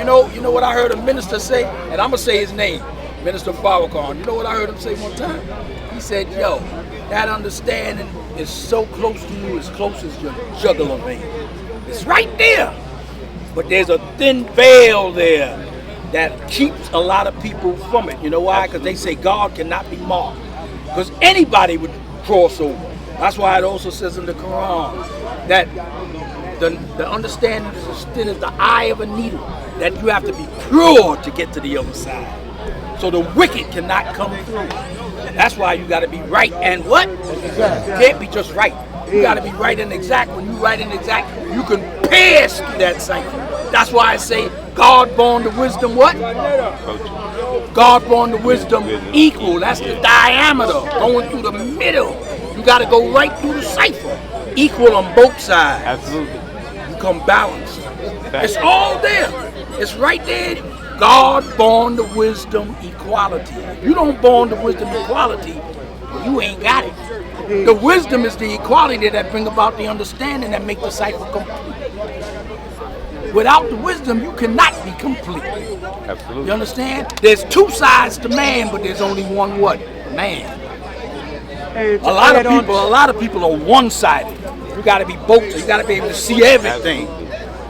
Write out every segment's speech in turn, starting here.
You know what I heard a minister say, and I'm gonna say his name, Minister Farrakhan. You know what I heard him say one time? He said, "Yo, that understanding is so close to you, as close as your jugular vein. It's right there, but there's a thin veil there that keeps a lot of people from it. You know why? Because they say God cannot be mocked. Because anybody would cross over. That's why it also says in the Quran that the understanding is as thin as the eye of a needle, that you have to be pure to get to the other side. So the wicked cannot come through. That's why you got to be right and what? You can't be just right. You got to be right and exact. When you right and exact, you can pass through that cipher. That's why I say God born to wisdom what? God born to wisdom equal. That's the diameter going through the middle. You got to go right through the cipher. Equal on both sides. Absolutely. You come balanced. It's all there. It's right there. God born to wisdom equality. If you don't born to wisdom equality, you ain't got it. The wisdom is the equality that bring about the understanding that make the cipher complete. Without the wisdom, you cannot be complete. Absolutely. You understand? There's two sides to man, but there's only one what? Man. A lot of people are one-sided. You got to be both. You got to be able to see everything.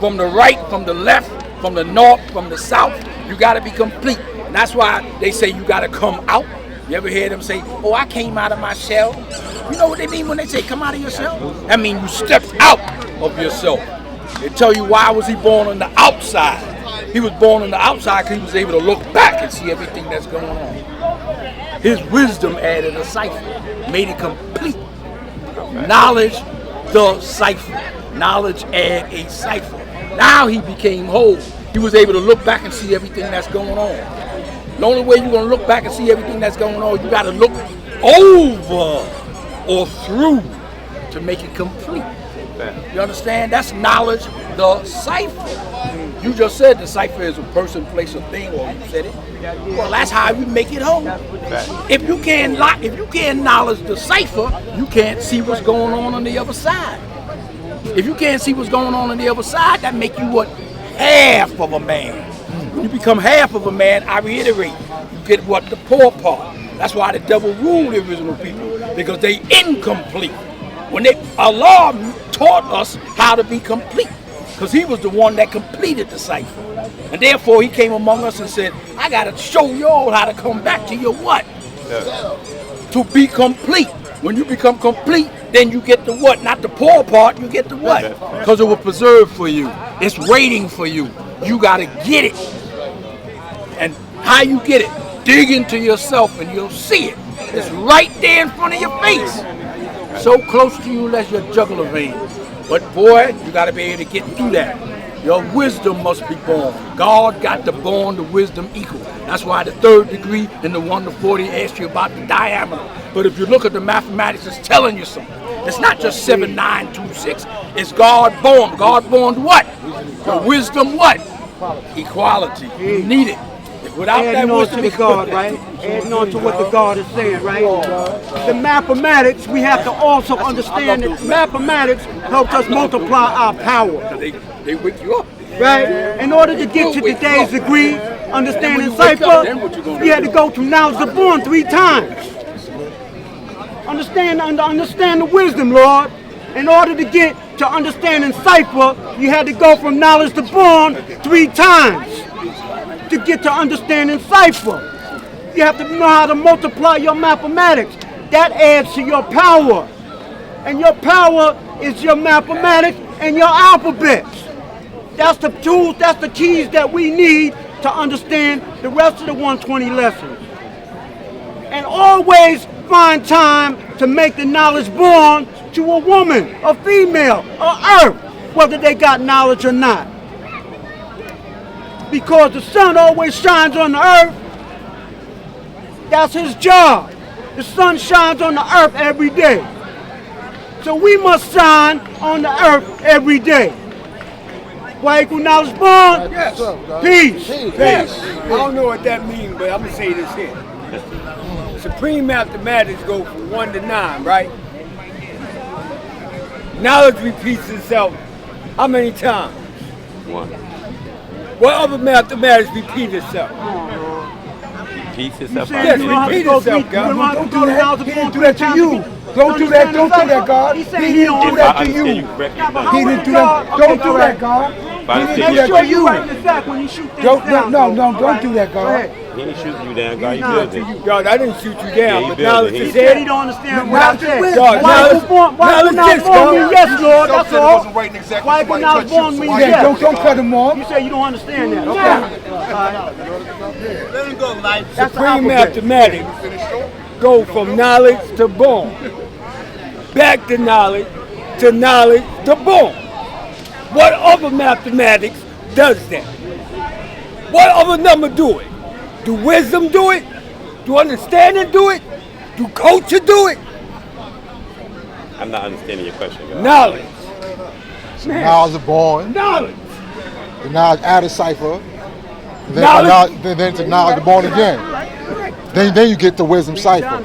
From the right, from the left, from the north, from the south. You got to be complete. And that's why they say you got to come out. You ever hear them say, "Oh, I came out of my shell"? You know what they mean when they say come out of your shell? That means you stepped out of yourself. They tell you why was he born on the outside. He was born on the outside because he was able to look back and see everything that's going on. His wisdom added a cipher, made it complete. Knowledge, the cipher. Knowledge add a cipher. Now he became whole. He was able to look back and see everything that's going on. The only way you're going to look back and see everything that's going on, you got to look over or through to make it complete. You understand? That's knowledge, the cipher. You just said the cipher is a person, place, or thing, or you said it. Well, that's how you make it whole. If you can't knowledge the cipher, you can't see what's going on the other side. If you can't see what's going on the other side, that make you what? Half of a man. When you become half of a man, I reiterate, you get what? The poor part. That's why the devil ruled the original people, because they incomplete. Allah taught us how to be complete, because he was the one that completed the cipher. And therefore he came among us and said, I got to show you all how to come back to your what? To be complete. When you become complete, then you get the what? Not the poor part, you get the what? Because it was preserved for you. It's waiting for you. You got to get it. And how you get it? Dig into yourself and you'll see it. It's right there in front of your face. So close to you as your jugular vein. But boy, you got to be able to get through that. Your wisdom must be born. God got to born the wisdom equal. That's why the third degree and the 1 to 40 asked you about the diameter. But if you look at the mathematics, it's telling you something. It's not just 7, 9, 2, 6. It's God born. God born what? The wisdom what? Equality. You need it. Without adding that on wisdom, to the God, right? Adding on to what the God is saying, right? The mathematics, we have to also understand that mathematics helps us multiply our power. They wake you up. Right? In order to get to today's degree, understanding cipher, we had to go through knowledge of born 3 times. Understand the wisdom, Lord. In order to get to understanding cipher, you had to go from knowledge to born 3 times. To get to understanding cipher, you have to know how to multiply your mathematics. That adds to your power. And your power is your mathematics and your alphabets. That's the tools, that's the keys that we need to understand the rest of the 120 lessons. And always find time to make the knowledge born to a woman, a female, or earth, whether they got knowledge or not. Because the sun always shines on the earth. That's his job. The sun shines on the earth every day. So we must shine on the earth every day. Why equal knowledge born? Yes. Peace. Peace. I don't know what that means, but I'm going to say this here. Supreme mathematics go from 1 to 9, right? Knowledge repeats itself how many times? 1. What other mathematics repeat itself? Repeats itself. Yes, repeat itself, God. Don't do that. He didn't do that to you. Don't do that. Don't do that, God. He didn't do that to you. He didn't do that. Don't do that, God. He didn't do that to you. No, don't do that, God. He ain't shooting you down, God. You building. God, I didn't shoot you down, but knowledge He is said he here. don't understand what I said. God, Why was not born mean yes, Lord? That's Said it all. wasn't right exactly. Why was not born mean Yeah, yes? don't cut him off. You say you don't understand that, okay? Let him go, Life. That's the Supreme alphabet. mathematics go from knowledge to born. Back to knowledge to born. What other mathematics does that? What other number do it? Do wisdom do it? Do understanding do it? Do culture do it? I'm not understanding your question, God. Knowledge. Knowledge is born. Knowledge. The knowledge added cipher. Knowledge. Then to knowledge is born again. Then you get the wisdom cipher.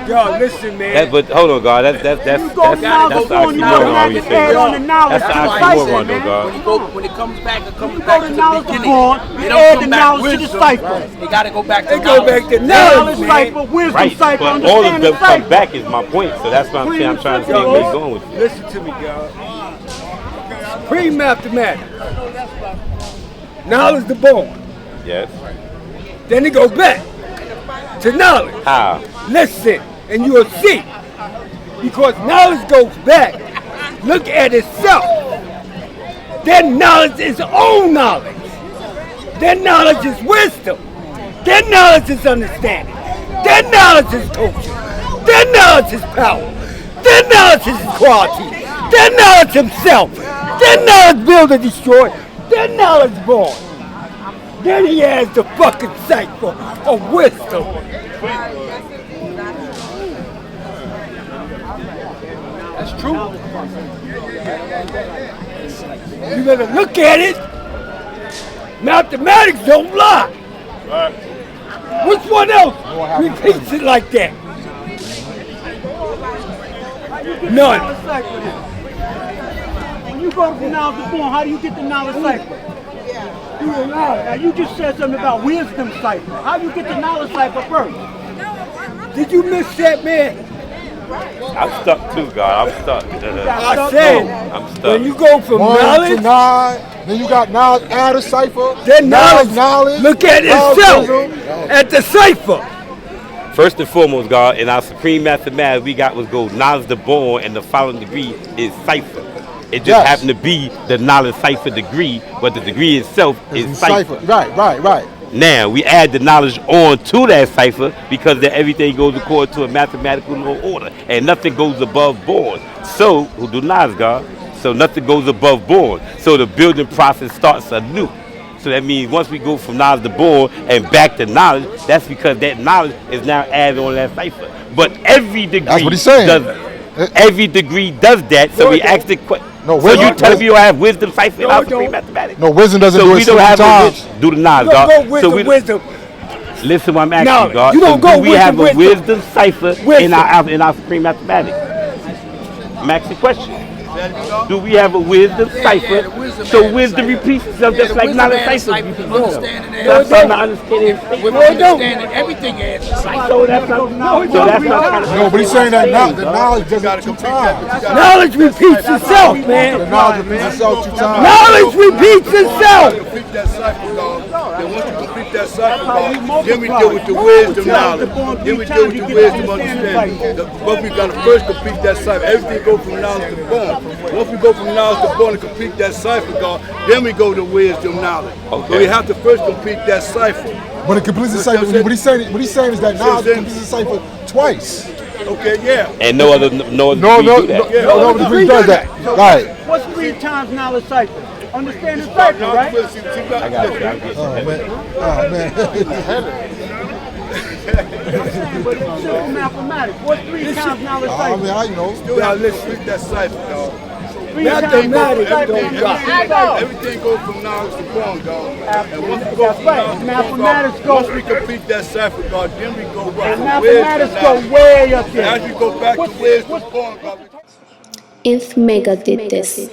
Yo, listen, man. But hold on, God. That's the oxymoron you say. That's the oxymoron, though, God. When it comes back, it comes You back go to to the knowledge beginning. born, They you don't add come the back knowledge to the wisdom. cipher. They got to go back to They go back to knowledge, Knowledge man. cipher, wisdom Right, cipher, but all of them understanding come cipher. back is my point. So that's what I'm saying. I'm trying to see where you're going with it. Listen to me, God. Pre-mathematics. Knowledge the born. Yes. Then it goes back to knowledge. How? Listen, and you'll see. Because knowledge goes back. Look at itself. Then knowledge is own knowledge. Then knowledge is wisdom. Then knowledge is understanding. Then knowledge is culture. Then knowledge is power. Then knowledge is equality. Then knowledge himself. Then knowledge build and destroy. Then knowledge born. Then he has the fucking cipher of wisdom. That's true. You better look at it. Mathematics don't lie. Which one else repeats it like that? None. When you go from knowledge to born, how do you get the knowledge cipher? Now you just said something about wisdom cipher. How do you get the knowledge cipher first? Did you miss that, man? I'm stuck too, God. I'm stuck. I said, I'm stuck. when you go from 1 to knowledge, 9. Then you got knowledge added cipher. then knowledge, look at knowledge, itself, wisdom. at the cipher. First and foremost, God, in our supreme mathematics, we got what's called knowledge the born, and the following degree is cipher. It just happened to be the knowledge cipher degree, but the degree itself is cipher. Right. Now, we add the knowledge on to that cipher because that everything goes according to a mathematical order, and nothing goes above born. So, who do knowledge, God? So nothing goes above born. So the building process starts anew. So that means once we go from knowledge to born and back to knowledge, that's because that knowledge is now added on that cipher. But every degree That's what he's saying. does every degree does that. So we ask the question. No, So you wisdom- tell me you don't have wisdom cipher in No, our I don't. supreme mathematics? No, wisdom doesn't So do we it don't 7 have a times. do the knowledge, You don't God. go with So the we wisdom. listen what I'm asking Knowledge. you, God. You don't So go do we with have the a wisdom. wisdom cipher in our supreme mathematics? I'm asking the question. Do we have a wisdom cipher? the wisdom So added wisdom cipher. repeats itself Yeah, just the like wisdom knowledge added cipher. cipher, understanding That's added why I'm cipher. not understanding. With understanding, everything adds a cipher. So that's not. So that's not. No, but he's saying that the knowledge does it 2 times. Knowledge repeats itself, The man. knowledge repeats itself 2 times. Knowledge repeats itself. Complete that cipher, dog. Then once you complete that cipher, dog, then we deal with the wisdom knowledge. Then we deal with the wisdom understanding. But we gotta first complete that cipher. Everything go from knowledge to born. Once we go from knowledge to born and complete that cipher, dog, then we go to wisdom knowledge. Okay. But we have to first complete that cipher. But it completes the cipher. What he's saying is that knowledge completes the cipher twice. Okay, yeah. And no other degree do that. No degree does that. Right. What's 3 times knowledge cipher? Understanding cipher, right? I got it. Oh man. But it's simple mathematics. What's 3 times knowledge I cipher? mean, you know. Now let's complete that cipher, dog. 3 times Mathematics cipher, don't understanding lie. cipher. Everything goes from knowledge to born, dog. And once we go That's from right. knowledge to Mathematics born, go- once we complete that cipher, dog, then we go right And from mathematics wisdom go knowledge. way up there. As we go back to wisdom born, dog. If Mega did this.